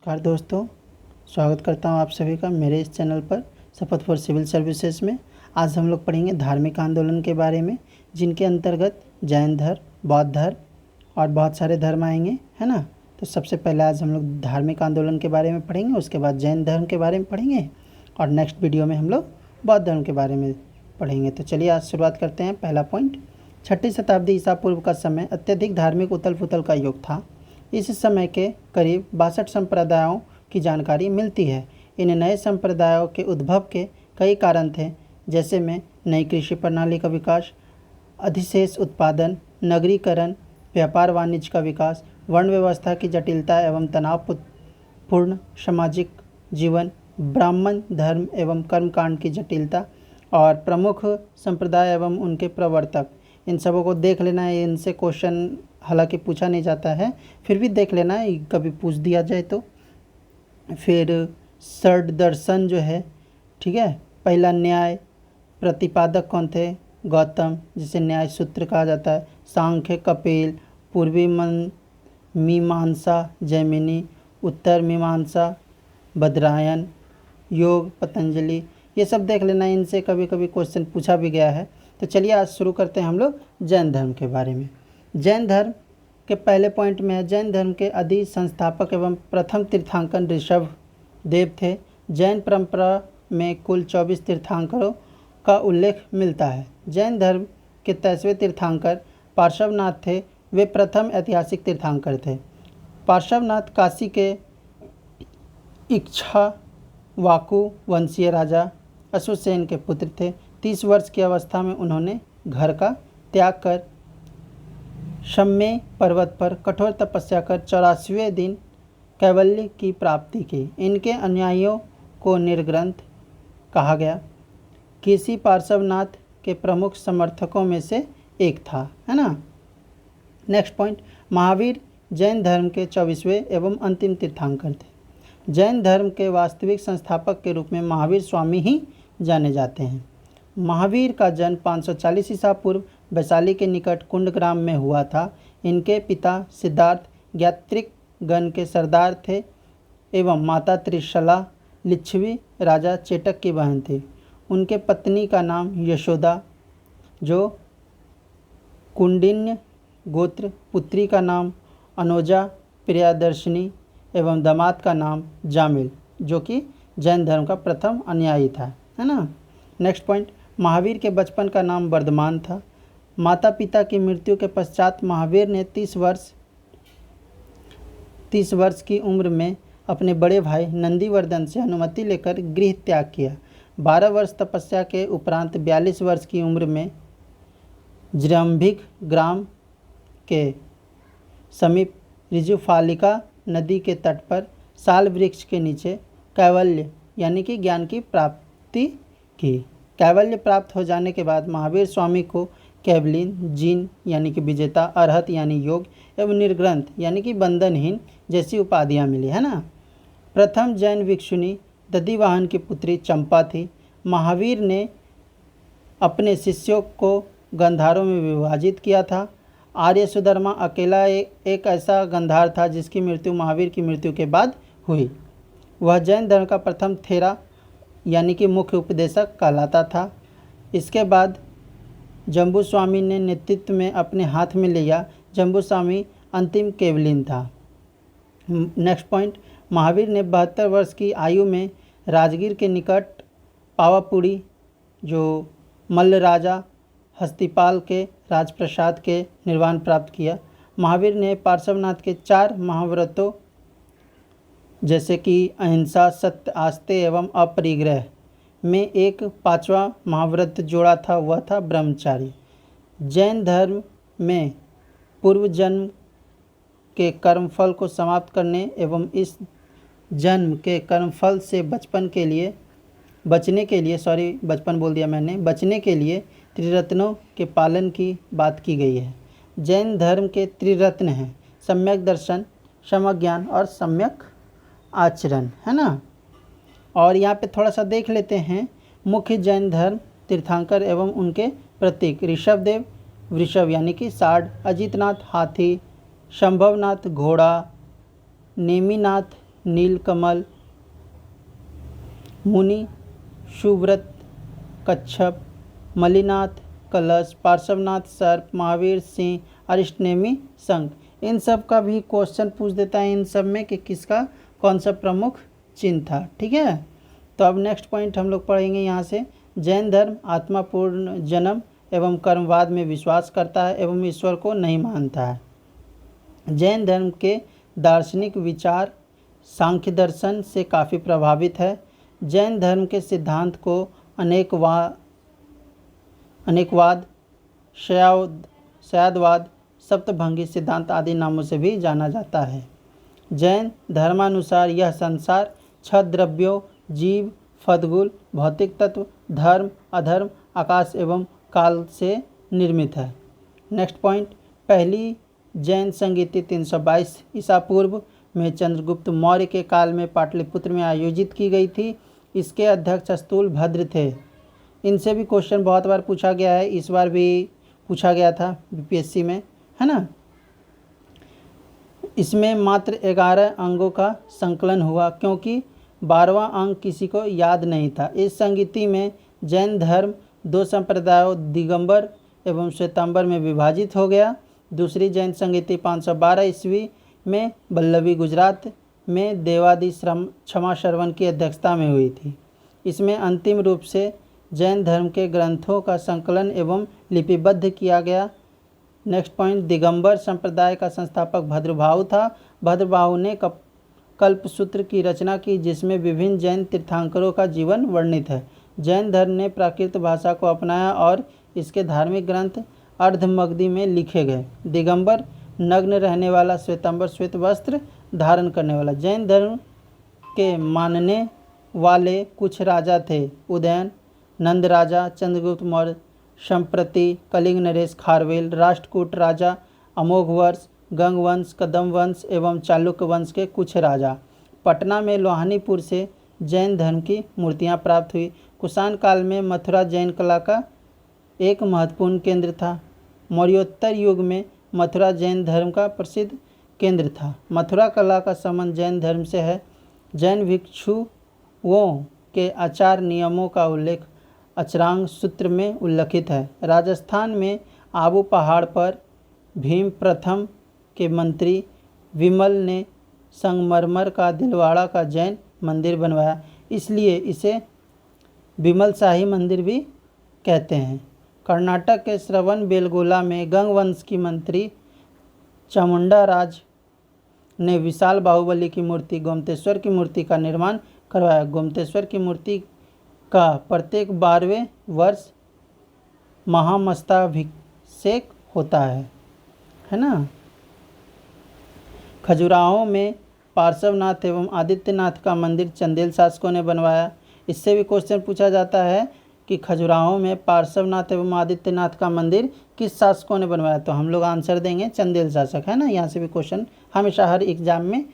नमस्कार दोस्तों, स्वागत करता हूं आप सभी का मेरे इस चैनल पर शपथ फॉर सिविल सर्विसेज में। आज हम लोग पढ़ेंगे धार्मिक आंदोलन के बारे में, जिनके अंतर्गत जैन धर्म, बौद्ध धर्म और बहुत सारे धर्म आएंगे, है ना। तो सबसे पहले आज हम लोग धार्मिक आंदोलन के बारे में पढ़ेंगे, उसके बाद जैन धर्म के बारे में पढ़ेंगे और नेक्स्ट वीडियो में हम लोग बौद्ध धर्म के बारे में पढ़ेंगे। तो चलिए आज शुरुआत करते हैं। पहला पॉइंट, 6वीं शताब्दी ईसा पूर्व का समय अत्यधिक धार्मिक उथल पुथल का युग था। इस समय के करीब 62 संप्रदायों की जानकारी मिलती है। इन नए संप्रदायों के उद्भव के कई कारण थे, जैसे में नई कृषि प्रणाली का विकास, अधिशेष उत्पादन, नगरीकरण, व्यापार वाणिज्य का विकास, वर्ण व्यवस्था की जटिलता एवं तनावपूर्ण सामाजिक जीवन, ब्राह्मण धर्म एवं कर्मकांड की जटिलता और प्रमुख संप्रदाय एवं उनके प्रवर्तक। इन सबों को देख लेना है। इनसे क्वेश्चन हालांकि पूछा नहीं जाता है, फिर भी देख लेना है, कभी पूछ दिया जाए तो। फिर षड दर्शन जो है, ठीक है। पहला न्याय प्रतिपादक कौन थे? गौतम, जिसे न्याय सूत्र कहा जाता है। सांख्य कपिल, पूर्वी मीमांसा जैमिनी, उत्तर मीमांसा बद्रायन, योग पतंजलि, ये सब देख लेना। इनसे कभी कभी क्वेश्चन पूछा भी गया है। तो चलिए आज शुरू करते हैं हम लोग जैन धर्म के बारे में। जैन धर्म के पहले पॉइंट में है, जैन धर्म के आदि संस्थापक एवं प्रथम तीर्थंकर ऋषभ देव थे। जैन परंपरा में कुल 24 तीर्थंकरों का उल्लेख मिलता है। जैन धर्म के 23वें तीर्थंकर पार्श्वनाथ थे। वे प्रथम ऐतिहासिक तीर्थंकर थे। पार्श्वनाथ काशी के इक्ष्वाकु वंशीय राजा अश्वसेन के पुत्र थे। 30 वर्ष की अवस्था में उन्होंने घर का त्याग कर शम्य पर्वत पर कठोर तपस्या कर 84वें दिन कैवल्य की प्राप्ति की। इनके अनुयायियों को निर्ग्रंथ कहा गया। किसी पार्श्वनाथ के प्रमुख समर्थकों में से एक था, है ना। नेक्स्ट पॉइंट, महावीर जैन धर्म के 24वें एवं अंतिम तीर्थंकर थे। जैन धर्म के वास्तविक संस्थापक के रूप में महावीर स्वामी ही जाने जाते हैं। महावीर का जन्म 540 ईसा पूर्व वैशाली के निकट कुंडग्राम में हुआ था। इनके पिता सिद्धार्थ ज्ञात्रिक गण के सरदार थे एवं माता त्रिशला लिच्छवी राजा चेटक की बहन थी। उनके पत्नी का नाम यशोदा, जो कुंडिन्य गोत्र, पुत्री का नाम अनुजा प्रियदर्शिनी एवं दामाद का नाम जामिल, जो कि जैन धर्म का प्रथम अनुयायी था, है ना। नेक्स्ट पॉइंट, महावीर के बचपन का नाम वर्धमान था। माता पिता की मृत्यु के पश्चात महावीर ने 30 वर्ष की उम्र में अपने बड़े भाई नंदीवर्धन से अनुमति लेकर गृह त्याग किया। 12 वर्ष तपस्या के उपरांत 42 वर्ष की उम्र में जृंभिक ग्राम के समीप ऋजुफालिका नदी के तट पर साल वृक्ष के नीचे कैवल्य यानी कि ज्ञान की प्राप्ति की। कैवल्य प्राप्त हो जाने के बाद महावीर स्वामी को कैवलिन, जीन यानी कि विजेता, अरहत यानी योग एवं निर्ग्रंथ यानी कि बंधनहीन जैसी उपाधियां मिली, है ना। प्रथम जैन भिक्षुणी दधिवाहन की पुत्री चंपा थी। महावीर ने अपने शिष्यों को गंधारों में विभाजित किया था। आर्य सुधर्मा अकेला एक ऐसा गंधार था जिसकी मृत्यु महावीर की मृत्यु के बाद हुई। वह जैन धर्म का प्रथम थेरा यानी कि मुख्य उपदेशक कहलाता था। इसके बाद जम्बू स्वामी ने नेतृत्व में अपने हाथ में लिया। जम्बू स्वामी अंतिम केवलिन था। नेक्स्ट पॉइंट, महावीर ने 72 वर्ष की आयु में राजगीर के निकट पावापुरी, जो मल्ल राजा हस्तिपाल के राजप्रसाद के निर्वाण प्राप्त किया। महावीर ने पार्श्वनाथ के 4 महाव्रतों जैसे कि अहिंसा, सत्य, आस्ते एवं अपरिग्रह में एक 5वां महाव्रत जोड़ा था, वह था ब्रह्मचारी। जैन धर्म में पूर्व जन्म के कर्मफल को समाप्त करने एवं इस जन्म के कर्मफल से बचने के लिए त्रिरत्नों के पालन की बात की गई है। जैन धर्म के त्रिरत्न हैं सम्यक दर्शन, सम्यक ज्ञान और सम्यक आचरण, है ना। और यहाँ पे थोड़ा सा देख लेते हैं मुख्य जैन धर्म तीर्थंकर एवं उनके प्रतीक। ऋषभदेव वृषभ यानी कि साढ़, अजितनाथ हाथी, शंभवनाथ घोड़ा, नेमिनाथ नीलकमल, मुनि, सुव्रत, कच्छप, मलिनाथ, कलश, पार्श्वनाथ, सर्प, महावीर, सिंह, अरिष्टनेमी, शंख। इन सब का भी क्वेश्चन पूछ देता है इन सब में कि किसका कौन सा प्रमुख चिन्ह था। ठीक है, तो अब नेक्स्ट पॉइंट हम लोग पढ़ेंगे यहाँ से। जैन धर्म आत्मा पूर्ण जन्म एवं कर्मवाद में विश्वास करता है एवं ईश्वर को नहीं मानता है। जैन धर्म के दार्शनिक विचार सांख्य दर्शन से काफ़ी प्रभावित है। जैन धर्म के सिद्धांत को अनेकवाद, शयादवाद, सप्तभंगी सिद्धांत आदि नामों से भी जाना जाता है। जैन धर्मानुसार यह संसार छह द्रव्यों, जीव, फदगुल, भौतिक तत्व, धर्म, अधर्म, आकाश एवं काल से निर्मित है। नेक्स्ट पॉइंट, पहली जैन संगीति 322 ईसा पूर्व में चंद्रगुप्त मौर्य के काल में पाटलिपुत्र में आयोजित की गई थी। इसके अध्यक्ष स्थूल भद्र थे। इनसे भी क्वेश्चन बहुत बार पूछा गया है, इस बार भी पूछा गया था बीपीएससी में, है ना। इसमें मात्र 11 अंगों का संकलन हुआ क्योंकि 12वां अंग किसी को याद नहीं था। इस संगीति में जैन धर्म दो संप्रदायों दिगंबर एवं श्वेतांबर में विभाजित हो गया। दूसरी जैन संगीति 512 ईस्वी में बल्लभी गुजरात में देवादि क्षमा श्रवण की अध्यक्षता में हुई थी। इसमें अंतिम रूप से जैन धर्म के ग्रंथों का संकलन एवं लिपिबद्ध किया गया। नेक्स्ट पॉइंट, दिगंबर संप्रदाय का संस्थापक भद्रबाहु था। भद्रबाहु ने कल्पसूत्र की रचना की जिसमें विभिन्न जैन तीर्थंकरों का जीवन वर्णित है। जैन धर्म ने प्राकृत भाषा को अपनाया और इसके धार्मिक ग्रंथ अर्धमगधी में लिखे गए। दिगंबर नग्न रहने वाला, श्वेतांबर श्वेत वस्त्र धारण करने वाला। जैन धर्म के मानने वाले कुछ राजा थे, उदयन, नंद राजा, चंद्रगुप्त मौर्य, संप्रति, कलिंग नरेश खारवेल, राष्ट्रकूट राजा, अमोघ वर्ष, गंग वंश, कदम वंश एवं चालुक्य वंश के कुछ राजा। पटना में लोहानीपुर से जैन धर्म की मूर्तियां प्राप्त हुई। कुषाण काल में मथुरा जैन कला का एक महत्वपूर्ण केंद्र था। मौर्योत्तर युग में मथुरा जैन धर्म का प्रसिद्ध केंद्र था। मथुरा कला का संबंध जैन धर्म से है। जैन भिक्षुओं के आचार नियमों का उल्लेख अचरांग सूत्र में उल्लिखित है। राजस्थान में आबू पहाड़ पर भीम प्रथम के मंत्री विमल ने संगमरमर का दिलवाड़ा का जैन मंदिर बनवाया, इसलिए इसे विमल शाही मंदिर भी कहते हैं। कर्नाटक के श्रवण बेलगोला में गंग वंश की मंत्री चामुंडा राज ने विशाल बाहुबली की मूर्ति गोमतेश्वर की मूर्ति का निर्माण करवाया। गोमतेश्वर की मूर्ति का प्रत्येक 12वें वर्ष महामस्ताभिषेक होता है ना। खजुराहो में पार्श्वनाथ एवं आदित्यनाथ का मंदिर चंदेल शासकों ने बनवाया। इससे भी क्वेश्चन पूछा जाता है कि खजुराहो में पार्श्वनाथ एवं आदित्यनाथ का मंदिर किस शासकों ने बनवाया, तो हम लोग आंसर देंगे चंदेल शासक, है ना। यहाँ से भी क्वेश्चन हमेशा हर एग्जाम में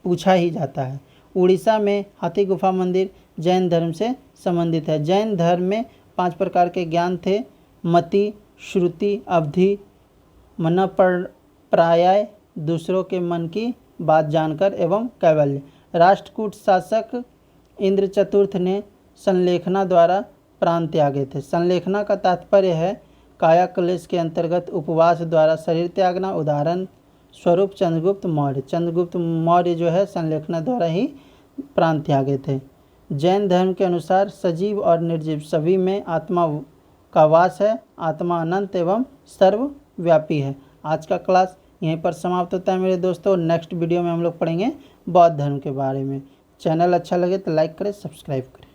पूछा ही जाता है। उड़ीसा में हाथी गुफा मंदिर जैन धर्म से संबंधित है। जैन धर्म में 5 प्रकार के ज्ञान थे: मति, श्रुति, अवधि, मनःप्राय, दूसरों के मन की बात जानकर एवं कैवल्य। राष्ट्रकूट शासक इंद्र चतुर्थ ने संलेखना द्वारा प्राण त्यागे थे। संलेखना का तात्पर्य है काया क्लेश के अंतर्गत उपवास द्वारा शरीर त्यागना। उदाहरण स्वरूप चंद्रगुप्त मौर्य। चंद्रगुप्त मौर्य जो है संलेखना द्वारा ही प्राण त्यागे थे। जैन धर्म के अनुसार सजीव और निर्जीव सभी में आत्मा का वास है। आत्मा अनंत एवं सर्वव्यापी है। आज का क्लास यहीं पर समाप्त होता है मेरे दोस्तों। नेक्स्ट वीडियो में हम लोग पढ़ेंगे बौद्ध धर्म के बारे में। चैनल अच्छा लगे तो लाइक करें, सब्सक्राइब करें।